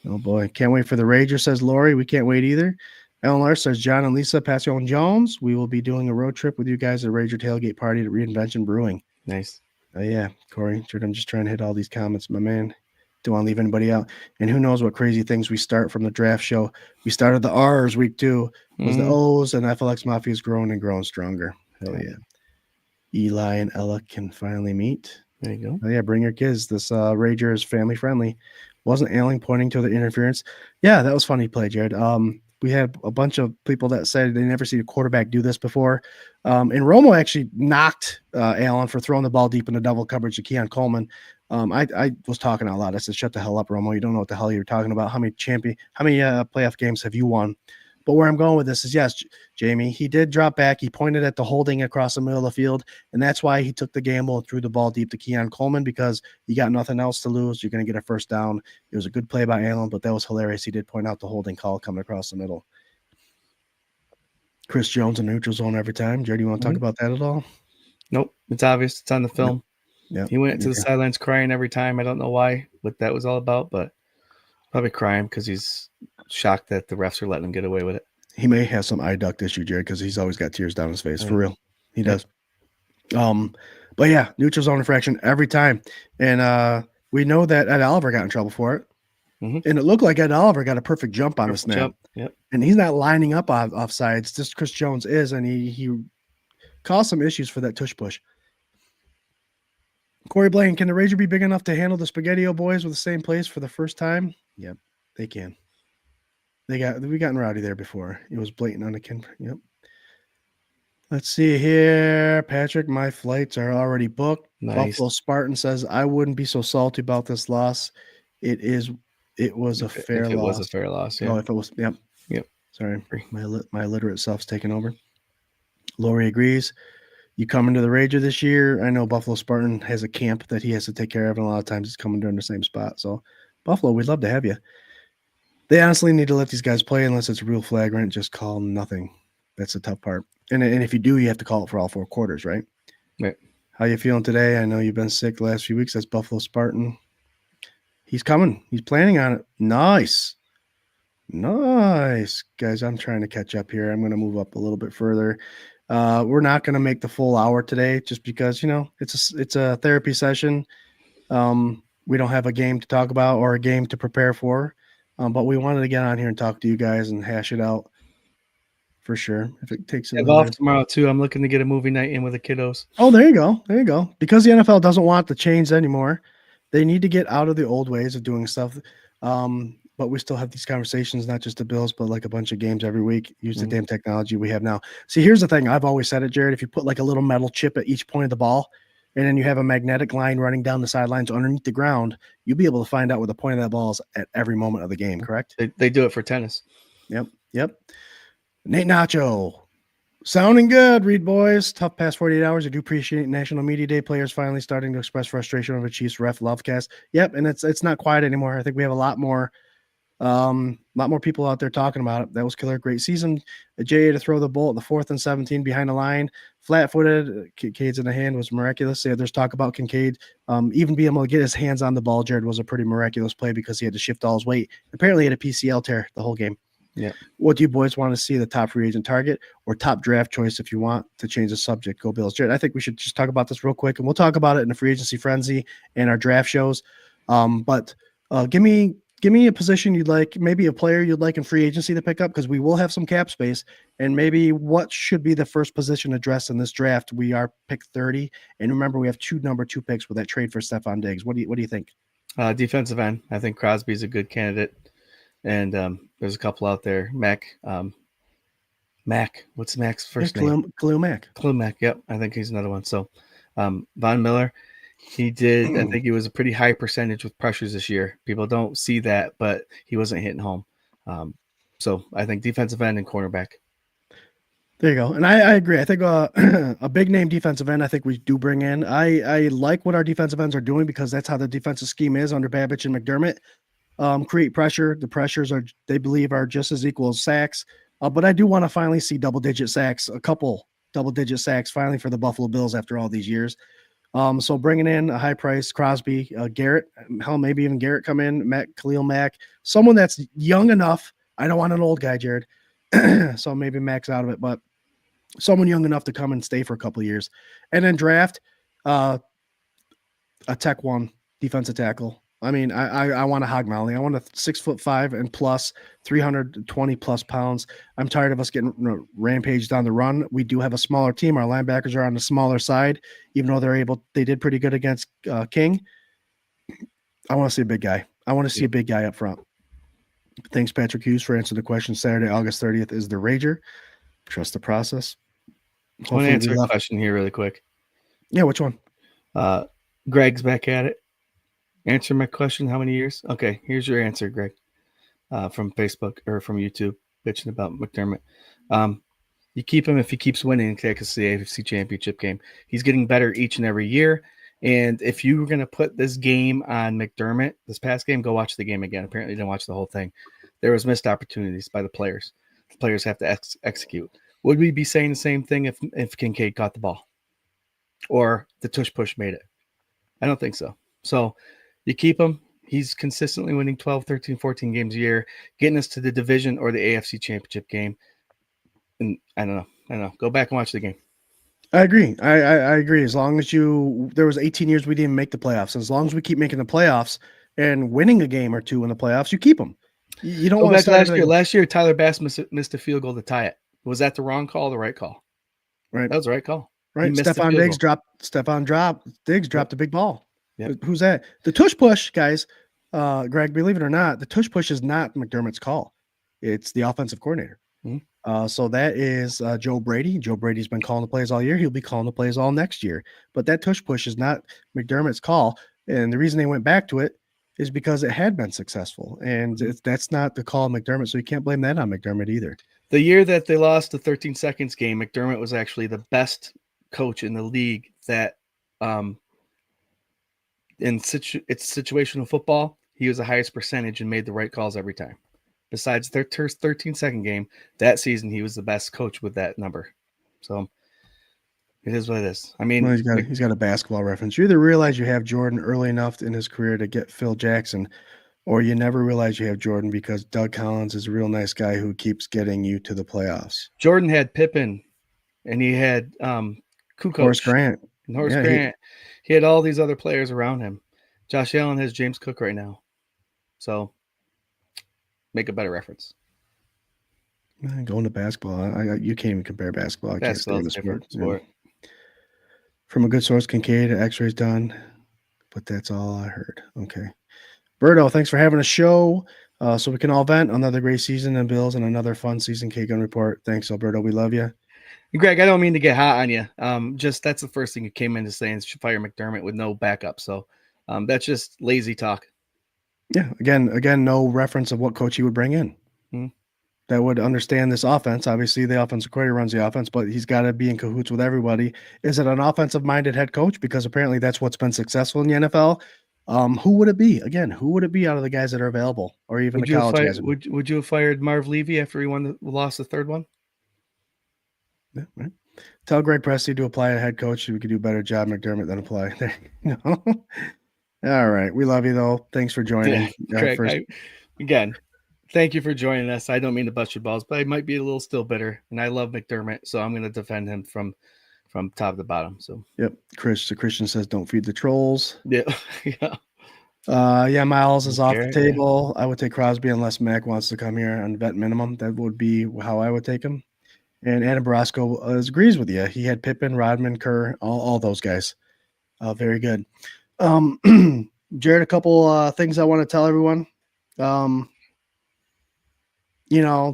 Oh, boy. Can't wait for the Rager, says Lori. We can't wait either. LR says John and Lisa, Pascal and Jones. We will be doing a road trip with you guys at Rager Tailgate Party at Reinvention Brewing. Nice. Oh, yeah, Corey. I'm just trying to hit all these comments, my man. Don't want to leave anybody out. And who knows what crazy things we start from the draft show. We started the R's week 2. Was the O's, and FLX Mafia is growing and growing stronger. Hell yeah. Eli and Ella can finally meet. There you go. Oh, yeah, bring your kids. This Rager is family friendly. Wasn't Ailing pointing to the interference? Yeah, that was funny play, Jared. We had a bunch of people that said they never seen a quarterback do this before. And Romo actually knocked Allen for throwing the ball deep into double coverage to Keon Coleman. I was talking out loud. I said, shut the hell up, Romo. You don't know what the hell you're talking about. How many playoff games have you won? But where I'm going with this is, yes, Jamie, he did drop back. He pointed at the holding across the middle of the field, and that's why he took the gamble and threw the ball deep to Keon Coleman, because you got nothing else to lose. You're going to get a first down. It was a good play by Allen, but that was hilarious. He did point out the holding call coming across the middle. Chris Jones in neutral zone every time. Jared, you want to talk about that at all? Nope. It's obvious. It's on the film. Yeah. He went to the sidelines crying every time. I don't know what that was all about, but probably crying because he's shocked that the refs are letting him get away with it. He may have some eye duct issue, Jared, because he's always got tears down his face. For real. He does. But yeah, neutral zone infraction every time. And we know that Ed Oliver got in trouble for it. And it looked like Ed Oliver got a perfect jump on the snap. Yep. And he's not lining up off sides. Just Chris Jones is, and he caused some issues for that tush push. Corey Blaine, can the Rager be big enough to handle the Spaghetti-O boys with the same place for the first time? Yep, they can. We gotten rowdy there before. It was blatant on the kin. Yep. Let's see here. Patrick, my flights are already booked. Nice. Buffalo Spartan says, I wouldn't be so salty about this loss. It was a fair loss. It was a fair loss, yeah. Oh, if it was, yep. Sorry. My illiterate self's taking over. Lori agrees. You coming to the Rager this year? I know Buffalo Spartan has a camp that he has to take care of, and a lot of times he's coming during the same spot. So, Buffalo, we'd love to have you. They honestly need to let these guys play unless it's real flagrant. Just call nothing. That's the tough part. And if you do, you have to call it for all 4 quarters, right? Right. How you feeling today? I know you've been sick the last few weeks. That's Buffalo Spartan. He's coming. He's planning on it. Nice. Guys, I'm trying to catch up here. I'm going to move up a little bit further. We're not going to make the full hour today just because, it's a therapy session. We don't have a game to talk about or a game to prepare for. But we wanted to get on here and talk to you guys and hash it out for sure. If it takes I'm off tomorrow too. I'm looking to get a movie night in with the kiddos. Oh, there you go. Because the NFL doesn't want the chains anymore. They need to get out of the old ways of doing stuff. But we still have these conversations, not just the Bills, but like a bunch of games every week. Use the damn technology we have now. See, here's the thing. I've always said it, Jared. If you put like a little metal chip at each point of the ball, and then you have a magnetic line running down the sidelines underneath the ground, you'll be able to find out where the point of that ball is at every moment of the game, correct? They do it for tennis. Yep. Nate Nacho. Sounding good, Reed boys. Tough past 48 hours. I do appreciate National Media Day players finally starting to express frustration over Chiefs ref lovecast. Yep, and it's not quiet anymore. I think we have a lot more people out there talking about it. That was killer. Great season. JA to throw the ball at the 4th and 17 behind the line, flat-footed. Kincaid's in the hand was miraculous. Yeah, there's talk about Kincaid even being able to get his hands on the ball. Jared, was a pretty miraculous play because he had to shift all his weight. Apparently, he had a PCL tear the whole game. Yeah. What do you boys want to see, the top free agent target or top draft choice? If you want to change the subject, go Bills. Jared, I think we should just talk about this real quick, and we'll talk about it in the free agency frenzy and our draft shows. But give me give me a position you'd like, maybe a player you'd like in free agency to pick up, because we will have some cap space, and maybe what should be the first position addressed in this draft. We are pick 30, and remember we have 2 number 2 picks with that trade for Stephon Diggs. What do you think? Defensive end. I think Crosby's a good candidate, and there's a couple out there. Mac. What's Mac's first name? Khalil Mack. Khalil Mack. Yep, I think he's another one. So, Von Miller, he did. I think he was a pretty high percentage with pressures this year. People don't see that, but he wasn't hitting home. So I think defensive end and cornerback. There you go. And I agree. I think a big name defensive end, I think we do bring in. I like what our defensive ends are doing, because that's how the defensive scheme is under Babich and McDermott. Create pressure. The pressures they believe are just as equal as sacks. But I do want to finally see double-digit sacks, a couple double-digit sacks finally for the Buffalo Bills after all these years. So bringing in a high price Crosby, Garrett, hell, maybe even Garrett come in, Khalil Mack, someone that's young enough. I don't want an old guy, Jarrod. So maybe Max out of it, but someone young enough to come and stay for a couple of years. And then draft a Tech 1 defensive tackle. I mean, I want a Hog Molly. I want a 6'5" and plus 320 plus pounds. I'm tired of us getting rampaged on the run. We do have a smaller team. Our linebackers are on the smaller side, even though they did pretty good against King. I want to see a big guy. I want to see a big guy up front. Thanks, Patrick Hughes, for answering the question. Saturday, August 30th is the Rager. Trust the process. I want to answer a question here really quick. Yeah, which one? Greg's back at it. Answer my question. How many years? Okay, here's your answer, Greg, from Facebook or from YouTube, bitching about McDermott. You keep him if he keeps winning and takes us to the AFC Championship game. He's getting better each and every year. And if you were going to put this game on McDermott, this past game, go watch the game again. Apparently, you didn't watch the whole thing. There was missed opportunities by the players. The players have to execute. Would we be saying the same thing if Kincaid caught the ball or the tush push made it? I don't think so. So you keep him. He's consistently winning 12, 13, 14 games a year, getting us to the division or the AFC Championship game. And I don't know. Go back and watch the game. I agree. I agree. As long as there was 18 years we didn't make the playoffs. As long as we keep making the playoffs and winning a game or two in the playoffs, you keep them. You don't want to start last year, Tyler Bass missed a field goal to tie it. Was that the wrong call or the right call? Right. That was the right call. Right. Stephon Diggs dropped a big ball. Yep. Who's that? The tush push, guys. Greg, believe it or not, the tush push is not McDermott's call. It's the offensive coordinator. Mm-hmm. So that is Joe Brady. Joe Brady's been calling the plays all year. He'll be calling the plays all next year. But that tush push is not McDermott's call. And the reason they went back to it is because it had been successful. And that's not the call of McDermott. So you can't blame that on McDermott either. The year that they lost the 13 seconds game, McDermott was actually the best coach in the league that in it's situational football, he was the highest percentage and made the right calls every time. Besides their 13-second game, that season he was the best coach with that number. So it is what it is. I mean, well, he's got a basketball reference. You either realize you have Jordan early enough in his career to get Phil Jackson, or you never realize you have Jordan because Doug Collins is a real nice guy who keeps getting you to the playoffs. Jordan had Pippen, and he had Kukoc. Horace Grant. Grant. He had all these other players around him. Josh Allen has James Cook right now. So make a better reference. Going to basketball, you can't even compare basketball. I can't stand the sport. From a good source, Kincaid, X-rays done, but that's all I heard. Okay. Berto, thanks for having a show so we can all vent. Another great season in Bills and another fun season. K-Gun Report. Thanks, Alberto. We love you. Greg, I don't mean to get hot on you. Just that's the first thing you came into saying is fire McDermott with no backup. So that's just lazy talk. Yeah. Again, no reference of what coach he would bring in that would understand this offense. Obviously, the offensive coordinator runs the offense, but he's got to be in cahoots with everybody. Is it an offensive-minded head coach? Because apparently that's what's been successful in the NFL. Who would it be? Again, who would it be out of the guys that are available, or even the college guys? Would you have fired Marv Levy after he lost the third one? Yeah, right. Tell Greg Presley to apply a head coach so we could do a better job, McDermott, than apply. All right. We love you, though. Thanks for joining. Greg, again, thank you for joining us. I don't mean to bust your balls, but I might be a little still bitter, and I love McDermott, so I'm going to defend him from top to bottom. So yep. The Christian says don't feed the trolls. Yeah. Yeah. Yeah, Miles is off the Jarrett, yeah. table. I would take Crosby unless Mac wants to come here on vet minimum. That would be how I would take him. And Adam Brasco agrees with you. He had Pippen, Rodman, Kerr, all those guys. Very good. Jared, a couple things I want to tell everyone.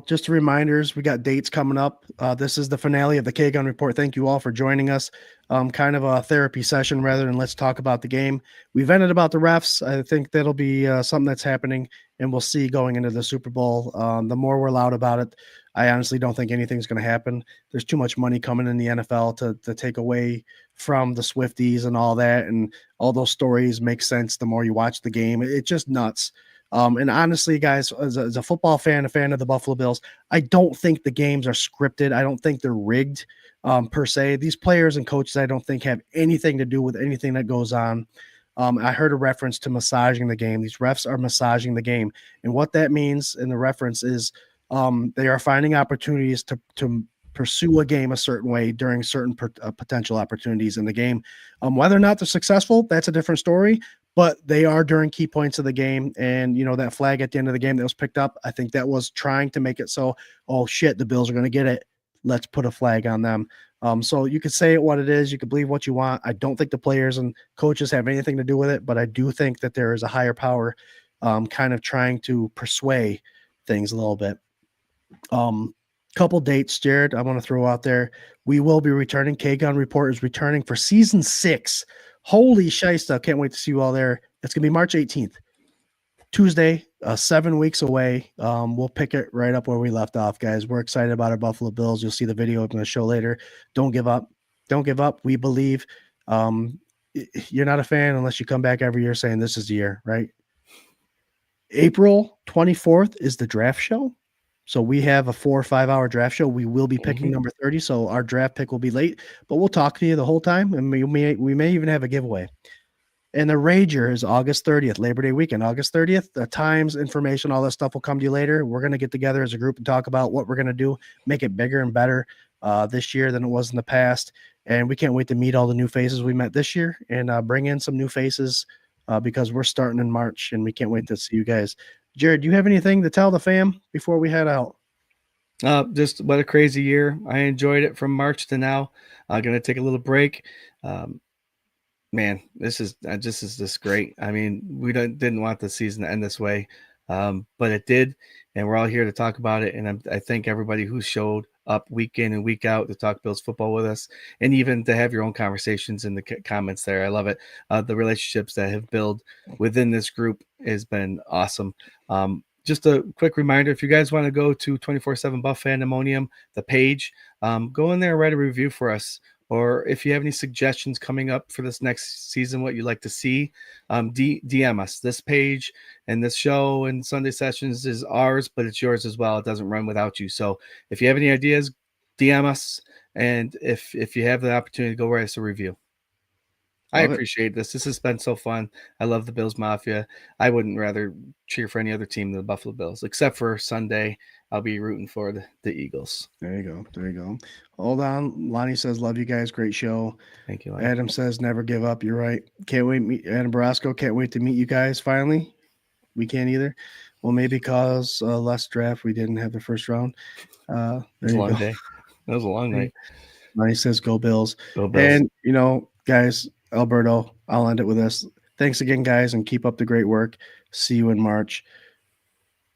Just reminders. We got dates coming up. This is the finale of the K-Gun Report. Thank you all for joining us. Kind of a therapy session rather than let's talk about the game. We vented about the refs. I think that'll be something that's happening, and we'll see going into the Super Bowl. The more we're loud about it, I honestly don't think anything's going to happen. There's too much money coming in the NFL to take away from the Swifties and all that, and all those stories make sense the more you watch the game. It's just nuts. And honestly, guys, as a football fan, a fan of the Buffalo Bills, I don't think the games are scripted. I don't think they're rigged per se. These players and coaches, I don't think have anything to do with anything that goes on. I heard a reference to massaging the game. These refs are massaging the game. And what that means in the reference is they are finding opportunities to pursue a game a certain way during certain potential opportunities in the game. Whether or not they're successful, that's a different story. But they are during key points of the game. And, that flag at the end of the game that was picked up, I think that was trying to make it so, oh, shit, the Bills are going to get it. Let's put a flag on them. So you could say it what it is. You could believe what you want. I don't think the players and coaches have anything to do with it, but I do think that there is a higher power kind of trying to persuade things a little bit. Couple dates, Jared, I want to throw out there. We will be returning. K-Gun Report is returning for season 6. Holy shiesta. Can't wait to see you all there. It's going to be March 18th, Tuesday, 7 weeks away. We'll pick it right up where we left off, guys. We're excited about our Buffalo Bills. You'll see the video I'm going to show later. Don't give up. Don't give up. We believe. You're not a fan unless you come back every year saying this is the year, right? April 24th is the draft show. So we have a 4 or 5 hour draft show. We will be picking number 30. So our draft pick will be late, but we'll talk to you the whole time. And we may even have a giveaway. And the Rager is August 30th, Labor Day weekend, August 30th. The times, information, all that stuff will come to you later. We're going to get together as a group and talk about what we're going to do, make it bigger and better this year than it was in the past. And we can't wait to meet all the new faces we met this year and bring in some new faces because we're starting in March and we can't wait to see you guys. Jared, do you have anything to tell the fam before we head out? Just what a crazy year. I enjoyed it from March to now. I'm going to take a little break. Man, this is just great. I mean, we didn't want the season to end this way, but it did, and we're all here to talk about it. And I thank everybody who showed up week in and week out to talk Bills football with us, and even to have your own conversations in the comments there. I love it. The relationships that have built within this group has been awesome. Just a quick reminder, if you guys want to go to 24/7 Buff Fandemonium, the page, go in there and write a review for us. Or if you have any suggestions coming up for this next season, what you'd like to see, DM us. This page and this show and Sunday sessions is ours, but it's yours as well. It doesn't run without you. So if you have any ideas, DM us. And if you have the opportunity, go write us a review. I appreciate this. This has been so fun. I love the Bills Mafia. I wouldn't rather cheer for any other team than the Buffalo Bills, except for Sunday. I'll be rooting for the Eagles. There you go. Hold on. Lonnie says, love you guys. Great show. Thank you, Lonnie. Adam says, never give up. You're right. Can't wait. Adam Barasco, can't wait to meet you guys finally. We can't either. Well, maybe because last draft we didn't have the first round. It was a long day. That was a long night. Lonnie says, go Bills. Go Bills. And, guys, Alberto, I'll end it with this. Thanks again, guys, and keep up the great work. See you in March.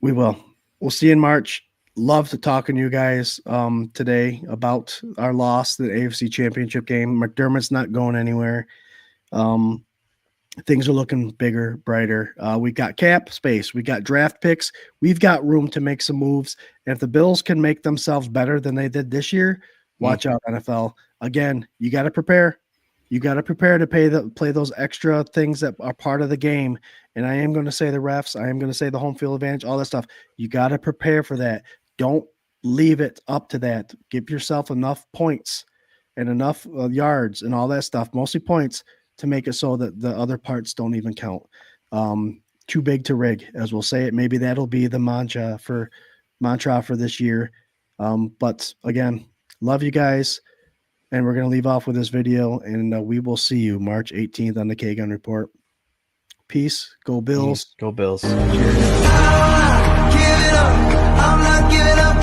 We will. We'll see you in March. Love to talking to you guys today about our loss, the AFC Championship game. McDermott's not going anywhere. Things are looking bigger, brighter. We got cap space. We got draft picks. We've got room to make some moves. And if the Bills can make themselves better than they did this year, watch out, NFL. Again, you got to prepare. You got to prepare to play those extra things that are part of the game. And I am going to say the refs. I am going to say the home field advantage, all that stuff. You got to prepare for that. Don't leave it up to that. Give yourself enough points and enough yards and all that stuff, mostly points, to make it so that the other parts don't even count. Too big to rig, as we'll say it. Maybe that'll be the mantra for this year. But again, love you guys. And we're going to leave off with this video, and we will see you March 18th on the K-Gun Report. Peace. Go Bills. Go Bills. Give it up. I'm not giving up,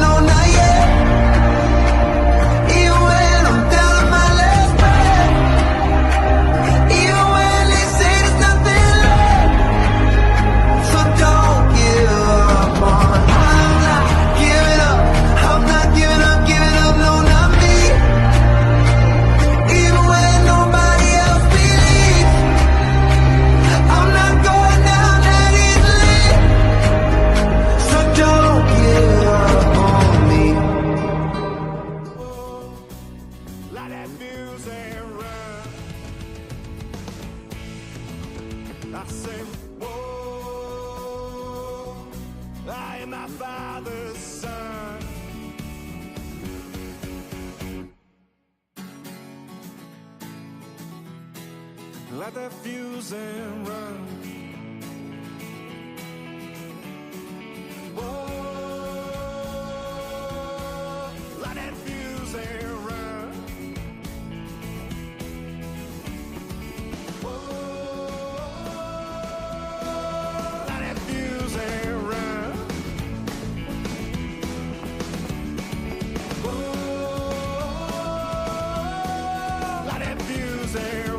no, not yet. Even when I'm down on my last breath. Even when they say there's nothing left. So don't give up on. I'm not giving up. I'm not giving up, no, not me. Even when nobody else believes. I'm not going down that easily. So don't give up on me. Light that fuse and run. I say, whoa, I am my father's son. Light that fuse and run. Whoa, light that fuse and run. Light that fuse and run. Light that fuse and